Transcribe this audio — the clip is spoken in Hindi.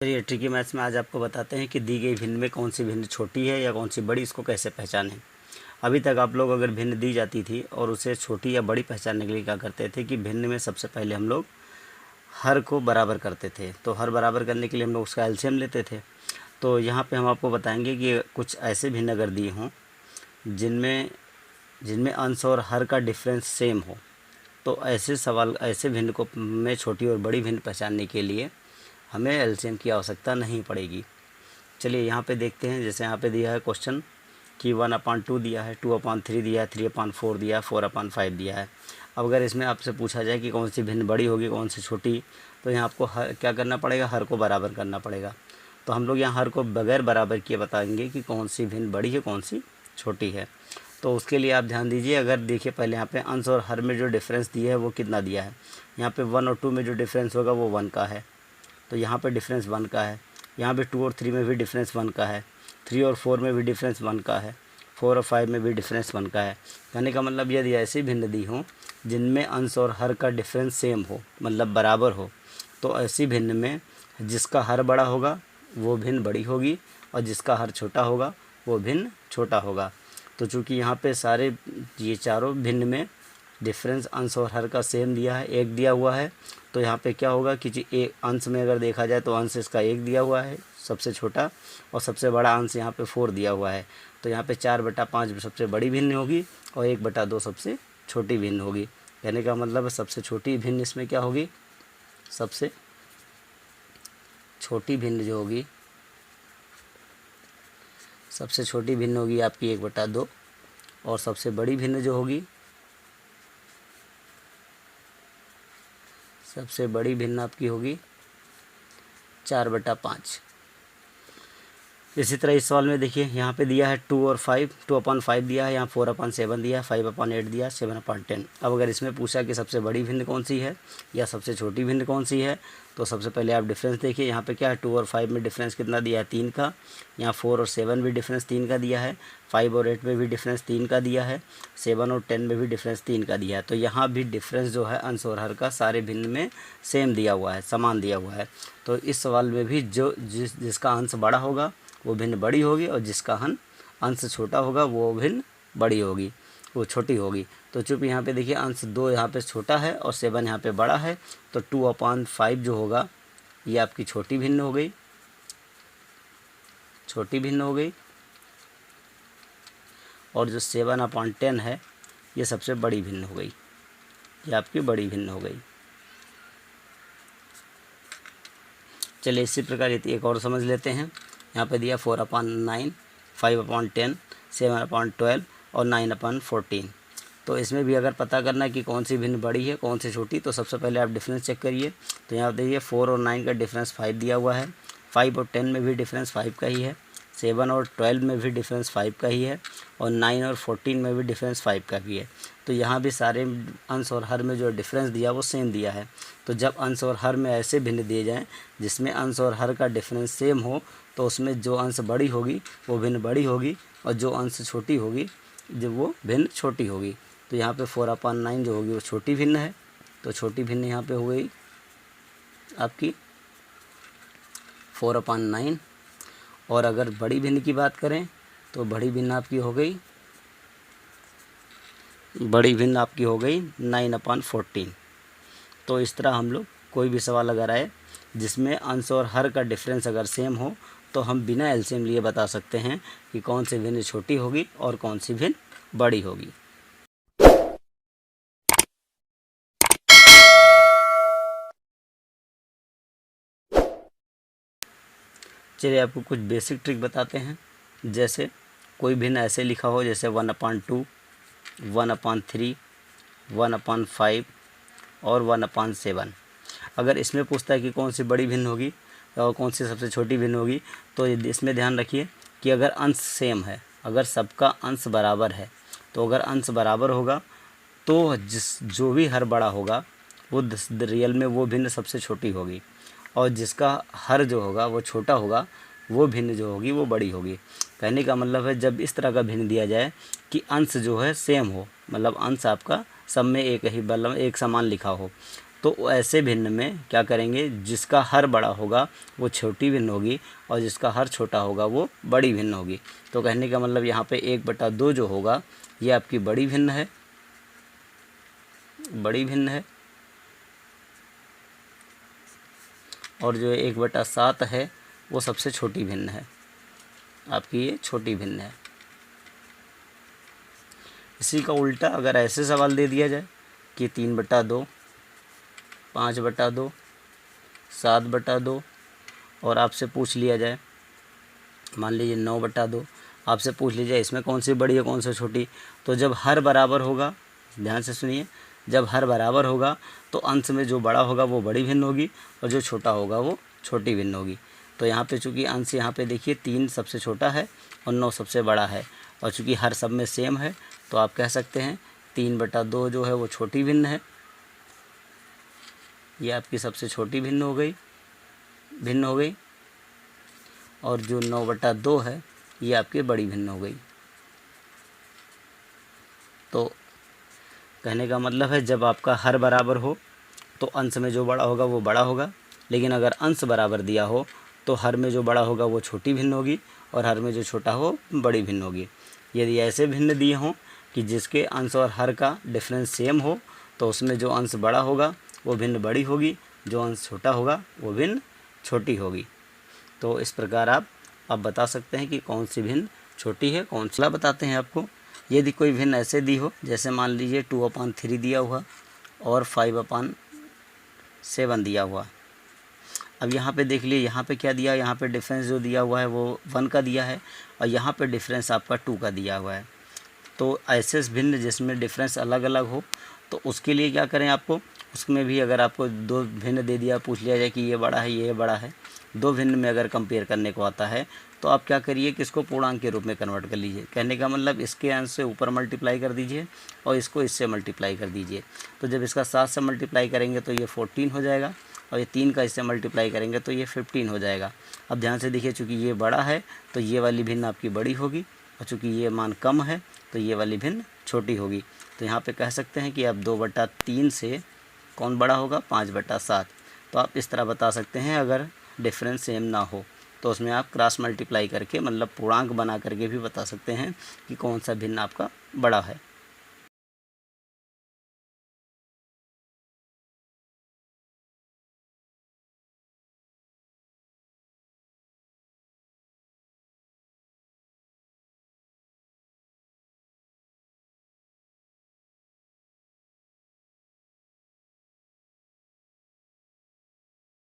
चलिए ट्रिकी मैथ्स में आज आपको बताते हैं कि दी गई भिन्न में कौन सी भिन्न छोटी है या कौन सी बड़ी, इसको कैसे पहचानें। अभी तक आप लोग अगर भिन्न दी जाती थी और उसे छोटी या बड़ी पहचानने के लिए क्या करते थे कि भिन्न में सबसे पहले हम लोग हर को बराबर करते थे। तो हर बराबर करने के लिए हम लोग उसका एलसीएम लेते थे। तो यहाँ पे हम आपको बताएंगे कि कुछ ऐसे भिन्न अगर दिए हों जिनमें जिनमें अंश और हर का डिफरेंस सेम हो, तो ऐसे भिन्न को में छोटी और बड़ी भिन्न पहचानने के लिए हमें एलसीएम की आवश्यकता नहीं पड़ेगी। चलिए यहाँ पे देखते हैं। जैसे यहाँ पे दिया है क्वेश्चन कि 1/2 दिया है, 2/3 दिया है, 3/4 दिया है, 4/5 दिया है। अब अगर इसमें आपसे पूछा जाए कि कौन सी भिन्न बड़ी होगी कौन सी छोटी, तो यहाँ आपको क्या करना पड़ेगा, हर को बराबर करना पड़ेगा। तो हम लोग यहाँ हर को बगैर बराबर किए बताएंगे कि कौन सी भिन्न बड़ी है कौन सी छोटी है। तो उसके लिए आप ध्यान दीजिए। अगर देखिए पहले यहाँ पे अंश और हर में जो डिफरेंस दिया है वो कितना दिया है। यहाँ पे 1 और 2 में जो डिफरेंस होगा वो 1 का है, तो यहाँ पे डिफरेंस 1 का है। यहाँ पे 2 और 3 में भी डिफरेंस 1 का है, 3 और 4 में भी डिफरेंस 1 का है, 4 और 5 में भी डिफरेंस 1 का है। कहने का मतलब यदि ऐसी भिन्न दी हों जिनमें अंश और हर का डिफरेंस सेम हो, मतलब बराबर हो, तो ऐसी भिन्न में जिसका हर बड़ा होगा वो भिन्न बड़ी होगी और जिसका हर छोटा होगा वो भिन्न छोटा होगा। तो चूँकि यहाँ पे सारे ये चारों भिन्न में डिफरेंस अंश और हर का सेम दिया है, 1 दिया हुआ है, तो यहाँ पे क्या होगा कि एक अंश में अगर देखा जाए तो अंश इसका 1 दिया हुआ है सबसे छोटा, और सबसे बड़ा अंश यहाँ पे 4 दिया हुआ है। तो यहाँ पे 4/5 सबसे बड़ी भिन्न होगी और 1/2 सबसे छोटी भिन्न होगी। कहने का मतलब सबसे छोटी भिन्न इसमें क्या होगी, सबसे छोटी भिन्न जो होगी, सबसे छोटी भिन्न होगी आपकी 1/2, और सबसे बड़ी भिन्न जो होगी, सबसे बड़ी भिन्न आपकी होगी 4/5। इसी तरह इस सवाल में देखिए यहाँ पे दिया है 2 और 5, 2/5 दिया है, यहाँ 4/7 दिया है, 5/8 दिया है, 7/10। अब अगर इसमें पूछा कि सबसे बड़ी भिन्न कौन सी है या सबसे छोटी भिन्न कौन सी है, तो सबसे पहले आप डिफरेंस देखिए। यहाँ पे क्या है, 2 और 5 में डिफरेंस कितना दिया है, 3 का। यहाँ 4 और 7 भी डिफरेंस 3 का दिया है, 5 और 8 में भी डिफरेंस 3 का दिया है, 7 और 10 में भी डिफरेंस 3 का दिया है। तो यहाँ भी डिफरेंस जो है अंश और हर का सारे भिन्न में सेम दिया हुआ है, समान दिया हुआ है। तो इस सवाल में भी जिसका अंश बड़ा होगा वो भिन्न बड़ी होगी और जिसका अंश छोटा होगा वो भिन्न बड़ी होगी, वो छोटी होगी। तो चूँकि यहाँ पे देखिए अंश 2 यहाँ पे छोटा है और 7 यहाँ पे बड़ा है, तो 2/5 जो होगा ये आपकी छोटी भिन्न हो गई, छोटी भिन्न हो गई, और जो 7/10 है ये सबसे बड़ी भिन्न हो गई, ये आपकी बड़ी भिन्न हो गई। चलिए इसी प्रकार एक और समझ लेते हैं। यहाँ पे दिया 4/9, 5/10, 7/12 और 9/14। तो इसमें भी अगर पता करना है कि कौन सी भिन्न बड़ी है कौन सी छोटी, तो सबसे पहले आप डिफरेंस चेक करिए। तो यहाँ देखिए 4 और 9 का डिफरेंस 5 दिया हुआ है, 5 और 10 में भी डिफरेंस 5 का ही है, 7 और 12 में भी डिफरेंस 5 का ही है, और 9 और 14 में भी डिफरेंस 5 का भी है। तो यहाँ भी सारे अंश और हर में जो डिफरेंस दिया वो सेम दिया है। तो जब अंश और हर में ऐसे भिन्न दिए जाएँ जिसमें अंश और हर का डिफरेंस सेम हो, तो उसमें जो अंश बड़ी होगी वो भिन्न बड़ी होगी और जो अंश छोटी होगी जब वो भिन्न छोटी होगी। तो यहाँ पे 4/9 जो होगी वो छोटी भिन्न है, तो छोटी भिन्न यहाँ पे हो गई आपकी 4/9। और अगर बड़ी भिन्न की बात करें तो बड़ी भिन्न आपकी हो गई, बड़ी भिन्न आपकी हो गई 9/14। तो इस तरह हम लोग कोई भी सवाल अगर आए जिसमें अंश और हर का डिफरेंस अगर सेम हो, तो हम बिना एलसीएम लिए बता सकते हैं कि कौन सी भिन्न छोटी होगी और कौन सी भिन्न बड़ी होगी। चलिए आपको कुछ बेसिक ट्रिक बताते हैं। जैसे कोई भिन्न ऐसे लिखा हो जैसे 1/2, 1/3, 1/5 और 1/7। अगर इसमें पूछता है कि कौन सी बड़ी भिन्न होगी और कौन सी सबसे छोटी भिन्न होगी, तो इसमें ध्यान रखिए कि अगर अंश सेम है, अगर सबका अंश बराबर है, तो अगर अंश बराबर होगा तो जो भी हर बड़ा होगा वो रियल में वो भिन्न सबसे छोटी होगी, और जिसका हर जो होगा वो छोटा होगा वो भिन्न जो होगी वो बड़ी होगी। कहने का मतलब है जब इस तरह का भिन्न दिया जाए कि अंश जो है सेम हो, मतलब अंश आपका सब में एक ही मतलब एक समान लिखा हो, तो ऐसे भिन्न में क्या करेंगे, जिसका हर बड़ा होगा वो छोटी भिन्न होगी और जिसका हर छोटा होगा वो बड़ी भिन्न होगी। तो कहने का मतलब यहाँ पे 1/2 जो होगा ये आपकी बड़ी भिन्न है, बड़ी भिन्न है, और जो 1/7 है वो सबसे छोटी भिन्न है, आपकी ये छोटी भिन्न है। इसी का उल्टा अगर ऐसे सवाल दे दिया जाए कि 3/2, 5/2, 7/2 और आपसे पूछ लिया जाए मान लीजिए 9/2, आपसे पूछ लीजिए इसमें कौन सी बड़ी है कौन सी छोटी, तो जब हर बराबर होगा, ध्यान से सुनिए, जब हर बराबर होगा तो अंश में जो बड़ा होगा वो बड़ी भिन्न होगी और जो छोटा होगा वो छोटी भिन्न होगी। तो यहाँ पे चूँकि अंश यहाँ पे देखिए 3 सबसे छोटा है और 9 सबसे बड़ा है, और चूँकि हर सब में सेम है तो आप कह सकते हैं 3/2 जो है वो छोटी भिन्न है, ये आपकी सबसे छोटी भिन्न हो गई, और जो 9/2 है ये आपकी बड़ी भिन्न हो गई। तो कहने का मतलब है जब आपका हर बराबर हो तो अंश में जो बड़ा होगा वो बड़ा होगा, लेकिन अगर अंश बराबर दिया हो तो हर में जो बड़ा होगा वो छोटी भिन्न होगी और हर में जो छोटा हो बड़ी भिन्न होगी। यदि ऐसे भिन्न दिए हों कि जिसके अंश और हर का डिफरेंस सेम हो तो उसमें जो अंश बड़ा होगा वो भिन्न बड़ी होगी, जो अंश छोटा होगा वो भिन्न छोटी होगी। तो इस प्रकार आप अब बता सकते हैं कि कौन सी भिन्न छोटी है, कौन सा। बताते हैं आपको, यदि कोई भिन्न ऐसे दी हो, जैसे मान लीजिए 2/3 दिया हुआ और 5/7 दिया हुआ। अब यहाँ पे देख लिए, यहाँ पे क्या दिया, यहाँ पे डिफरेंस जो दिया हुआ है वो 1 का दिया है और यहाँ पे डिफरेंस आपका 2 का दिया हुआ है। तो ऐसे भिन्न जिसमें डिफरेंस अलग अलग हो तो उसके लिए क्या करें, आपको उसमें भी अगर आपको 2 भिन्न दे दिया, पूछ लिया जाए कि ये बड़ा है ये बड़ा है, 2 भिन्न में अगर कंपेयर करने को आता है तो आप क्या करिए कि इसको पूर्णांक के रूप में कन्वर्ट कर लीजिए। कहने का मतलब इसके अंश से ऊपर मल्टीप्लाई कर दीजिए और इसको इससे मल्टीप्लाई कर दीजिए। तो जब इसका 7 से मल्टीप्लाई करेंगे तो ये 14 हो जाएगा और ये 3 का इससे मल्टीप्लाई करेंगे तो ये 15 हो जाएगा। अब ध्यान से देखिए, चूँकि ये बड़ा है तो ये वाली भिन्न आपकी बड़ी होगी और चूँकि ये मान कम है तो ये वाली भिन्न छोटी होगी। तो यहाँ पे कह सकते हैं कि अब 2/3 से कौन बड़ा होगा, 5/7। तो आप इस तरह बता सकते हैं। अगर डिफरेंस सेम ना हो तो उसमें आप क्रॉस मल्टीप्लाई करके मतलब पूर्णांक बना करके भी बता सकते हैं कि कौन सा भिन्न आपका बड़ा है।